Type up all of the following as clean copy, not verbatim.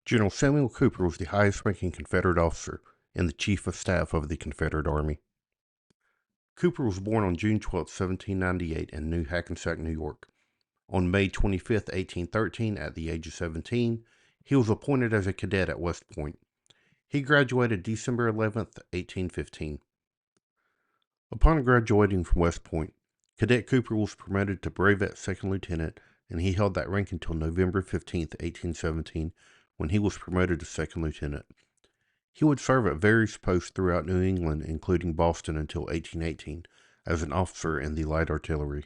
General Samuel Cooper was the highest-ranking Confederate officer and the Chief of Staff of the Confederate Army. Cooper was born on June 12, 1798 in New Hackensack, New York. On May 25, 1813, at the age of 17, he was appointed as a cadet at West Point. He graduated December 11, 1815. Upon graduating from West Point, Cadet Cooper was promoted to brevet second lieutenant, and he held that rank until November 15, 1817, when he was promoted to second lieutenant. He would serve at various posts throughout New England, including Boston, until 1818, as an officer in the light artillery.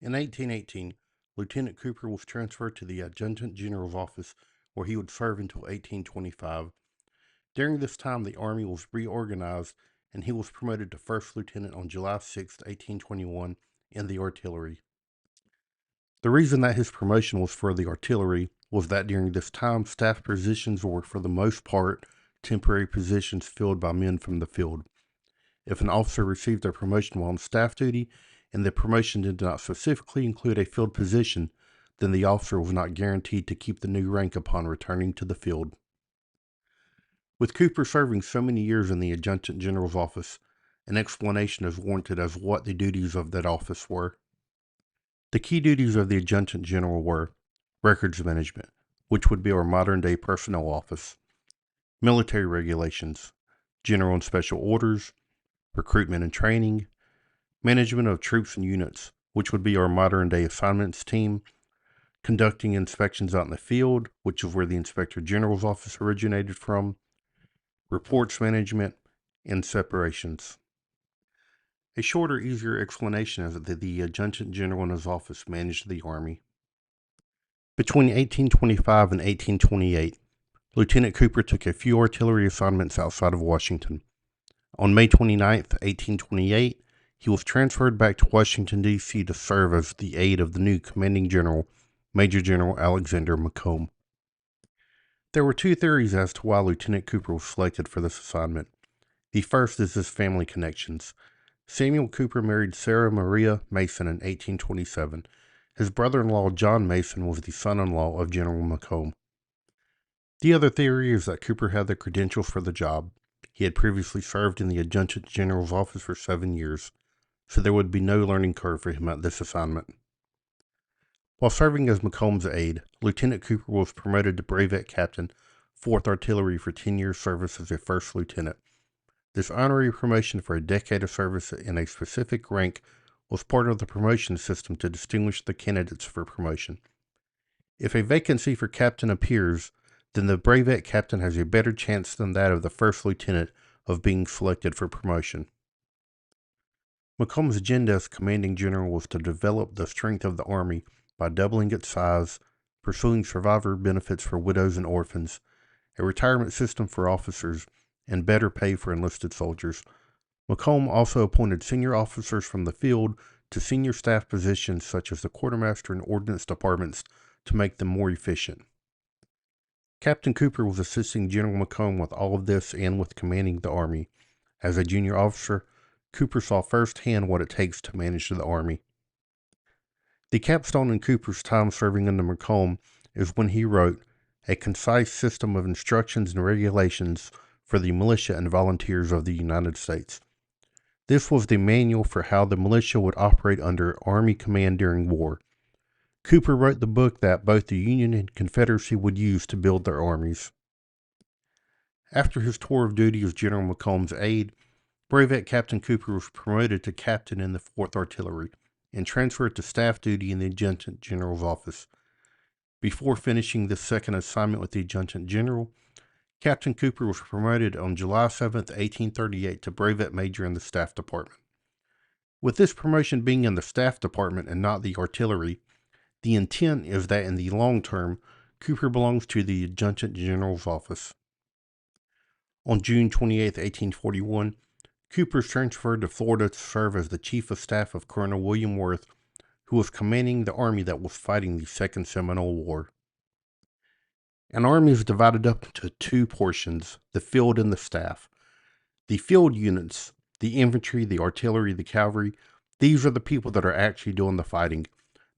In 1818, Lieutenant Cooper was transferred to the Adjutant General's office, where he would serve until 1825. During this time, the Army was reorganized, and he was promoted to first lieutenant on July 6, 1821, in the artillery. The reason that his promotion was for the artillery was that during this time, staff positions were, for the most part, temporary positions filled by men from the field. If an officer received a promotion while on staff duty, and the promotion did not specifically include a field position, then the officer was not guaranteed to keep the new rank upon returning to the field. With Cooper serving so many years in the Adjutant General's office, an explanation is warranted as what the duties of that office were. The key duties of the Adjutant General were records management, which would be our modern-day personnel office, military regulations, general and special orders, recruitment and training, management of troops and units, which would be our modern-day assignments team, conducting inspections out in the field, which is where the Inspector General's office originated from, reports management, and separations. A shorter, easier explanation is that the Adjutant General and his office managed the Army. Between 1825 and 1828, Lieutenant Cooper took a few artillery assignments outside of Washington. On May 29, 1828, he was transferred back to Washington, D.C. to serve as the aide of the new commanding general, Major General Alexander Macomb. There were two theories as to why Lieutenant Cooper was selected for this assignment. The first is his family connections. Samuel Cooper married Sarah Maria Mason in 1827. His brother-in-law John Mason was the son-in-law of General Macomb. The other theory is that Cooper had the credentials for the job. He had previously served in the Adjutant General's office for 7 years, so there would be no learning curve for him at this assignment. While serving as Macomb's aide, Lieutenant Cooper was promoted to brevet captain, 4th Artillery, for 10 years' service as a first lieutenant. This honorary promotion for a decade of service in a specific rank was part of the promotion system to distinguish the candidates for promotion. If a vacancy for captain appears, then the brevet captain has a better chance than that of the first lieutenant of being selected for promotion. Macomb's agenda as commanding general was to develop the strength of the Army by doubling its size, pursuing survivor benefits for widows and orphans, a retirement system for officers, and better pay for enlisted soldiers. Macomb also appointed senior officers from the field to senior staff positions such as the quartermaster and ordnance departments to make them more efficient. Captain Cooper was assisting General Macomb with all of this and with commanding the Army. As a junior officer, Cooper saw firsthand what it takes to manage the Army. The capstone in Cooper's time serving under Macomb is when he wrote a concise system of instructions and regulations for the militia and volunteers of the United States. This was the manual for how the militia would operate under Army command during war. Cooper wrote the book that both the Union and Confederacy would use to build their armies. After his tour of duty as General Macomb's aide, Brevet Captain Cooper was promoted to captain in the 4th Artillery and transferred to staff duty in the Adjutant General's office. Before finishing this second assignment with the Adjutant General, Captain Cooper was promoted on July 7, 1838 to brevet major in the staff department. With this promotion being in the staff department and not the artillery, the intent is that in the long term, Cooper belongs to the Adjutant General's office. On June 28, 1841, Cooper was transferred to Florida to serve as the Chief of Staff of Colonel William Worth, who was commanding the army that was fighting the Second Seminole War. An army is divided up into two portions, the field and the staff. The field units, the infantry, the artillery, the cavalry, these are the people that are actually doing the fighting.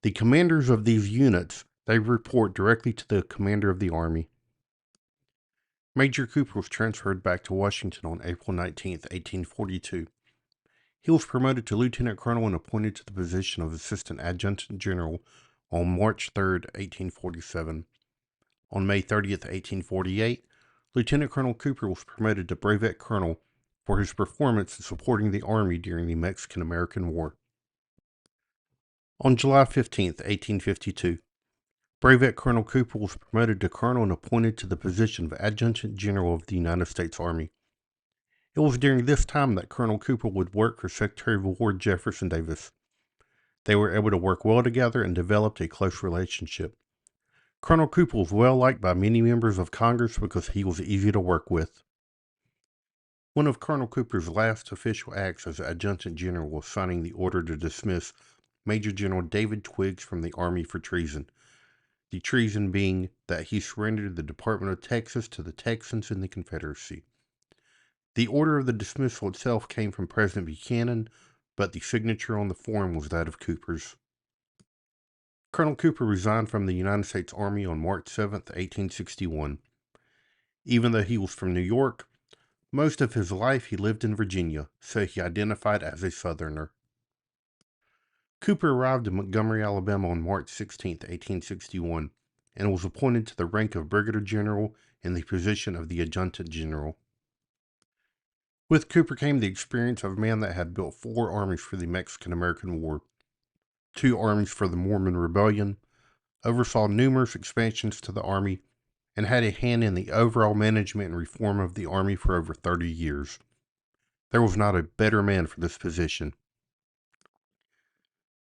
The commanders of these units They report directly to the commander of the Army. Major Cooper was transferred back to Washington on April 19, 1842. He was promoted to lieutenant colonel and appointed to the position of assistant adjutant general on March 3, 1847. On May 30th, 1848, Lieutenant Colonel Cooper was promoted to brevet colonel for his performance in supporting the Army during the Mexican-American War. On July 15th, 1852, Brevet Colonel Cooper was promoted to colonel and appointed to the position of adjutant general of the United States Army. It was during this time that Colonel Cooper would work for Secretary of War Jefferson Davis. They were able to work well together and developed a close relationship. Colonel Cooper was well liked by many members of Congress because he was easy to work with. One of Colonel Cooper's last official acts as adjutant general was signing the order to dismiss Major General David Twiggs from the Army for treason. The treason being that he surrendered the Department of Texas to the Texans in the Confederacy. The order of the dismissal itself came from President Buchanan, but the signature on the form was that of Cooper's. Colonel Cooper resigned from the United States Army on March 7, 1861. Even though he was from New York, most of his life he lived in Virginia, so he identified as a Southerner. Cooper arrived in Montgomery, Alabama on March 16, 1861, and was appointed to the rank of Brigadier General in the position of the Adjutant General. With Cooper came the experience of a man that had built 4 armies for the Mexican-American War, 2 armies for the Mormon Rebellion, oversaw numerous expansions to the Army, and had a hand in the overall management and reform of the Army for over 30 years. There was not a better man for this position.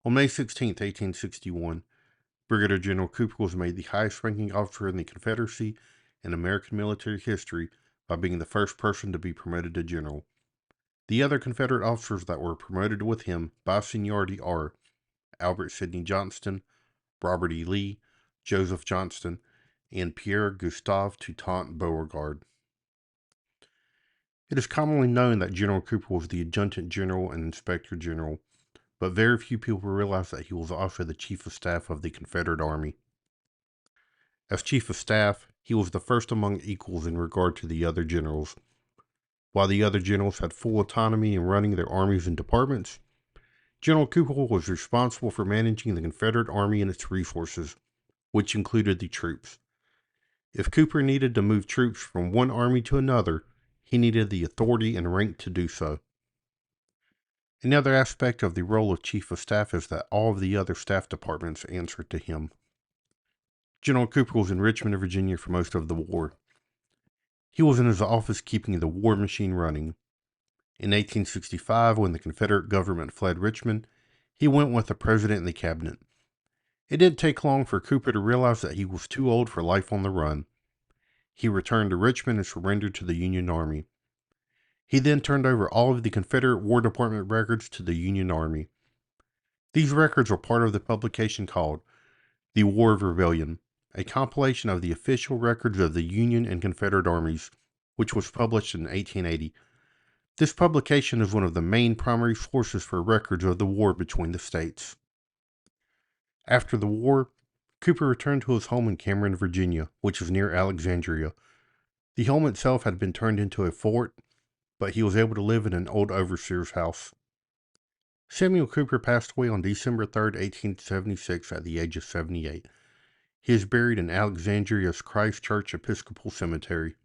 On May 16, 1861, Brigadier General Cooper was made the highest-ranking officer in the Confederacy in American military history by being the first person to be promoted to general. The other Confederate officers that were promoted with him by seniority are Albert Sidney Johnston, Robert E. Lee, Joseph Johnston, and Pierre Gustave Toutant Beauregard. It is commonly known that General Cooper was the Adjutant General and Inspector General, but very few people realize that he was also the Chief of Staff of the Confederate Army. As Chief of Staff, he was the first among equals in regard to the other generals. While the other generals had full autonomy in running their armies and departments, General Cooper was responsible for managing the Confederate Army and its resources, which included the troops. If Cooper needed to move troops from one army to another, he needed the authority and rank to do so. Another aspect of the role of Chief of Staff is that all of the other staff departments answered to him. General Cooper was in Richmond, Virginia for most of the war. He was in his office keeping the war machine running. In 1865, when the Confederate government fled Richmond, he went with the president and the cabinet. It didn't take long for Cooper to realize that he was too old for life on the run. He returned to Richmond and surrendered to the Union Army. He then turned over all of the Confederate War Department records to the Union Army. These records were part of the publication called The War of Rebellion, a compilation of the official records of the Union and Confederate armies, which was published in 1880. This publication is one of the main primary sources for records of the war between the states. After the war, Cooper returned to his home in Cameron, Virginia, which is near Alexandria. The home itself had been turned into a fort, but he was able to live in an old overseer's house. Samuel Cooper passed away on December 3, 1876 at the age of 78. He is buried in Alexandria's Christ Church Episcopal Cemetery.